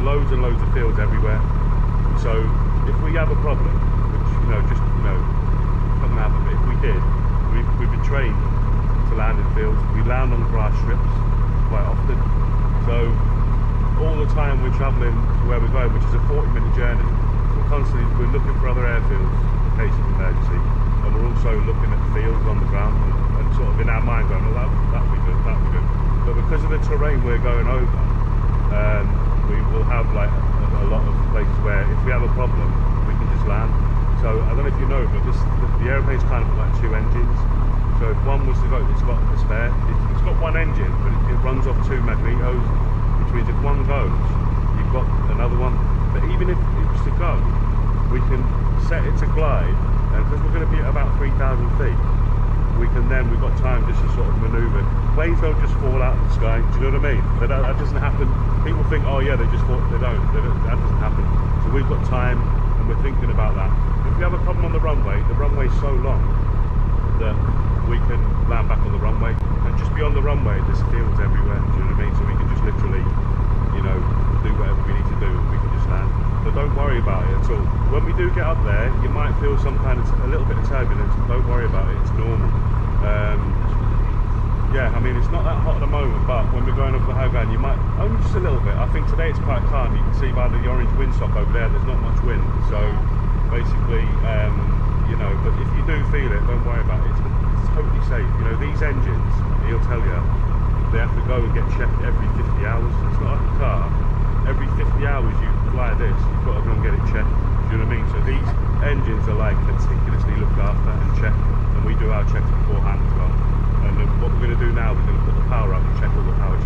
loads and loads of fields everywhere. So if we have a problem, which just doesn't happen, but if we did, we've been trained to land in fields. We land on grass strips quite often. So all the time we're travelling to where we're going, which is a 40-minute journey, we're looking for other airfields in case of emergency, and we're also looking at fields on the ground and sort of in our mind going, well, that'd be good, that'd be good. But because of the terrain we're going over, we will have like a lot of places where if we have a problem, we can just land. So I don't know if you know, but the airplane's kind of got like 2 engines. So if one was to go, it's got a spare. It's got 1 engine, but it runs off 2 magnetos, which means if one goes, you've got another one. But even if it was to go, we can set it to glide, and because we're going to be at about 3,000 feet, we've got time just to sort of manoeuvre. Planes don't just fall out of the sky, do you know what I mean? That doesn't happen. People think, oh yeah, they just fall, they don't. That doesn't happen. So we've got time, and we're thinking about that. If we have a problem on the runway's so long that we can land back on the runway, and just beyond the runway there's fields everywhere, do you know what I mean? So we can just literally, do whatever we need to do, and we can just land. So don't worry about it at all. When we do get up there, you might feel a little bit of turbulence. Don't worry about it, it's normal. Yeah, I mean, it's not that hot at the moment, but when we're going over the high ground, you might, only just a little bit. I think today it's quite calm. You can see by the orange windsock over there's not much wind. So basically, but if you do feel it, don't worry about it. It's totally safe. These engines, he'll tell you, they have to go and get checked every 50 hours. It's not like a car. Every 50 hours you fly this, you've got to go and get it checked. Do you know what I mean? So these engines are like meticulously looked after and checked, and we do our checks beforehand as well. And what we're going to do now, we're going to put the power up and check all the power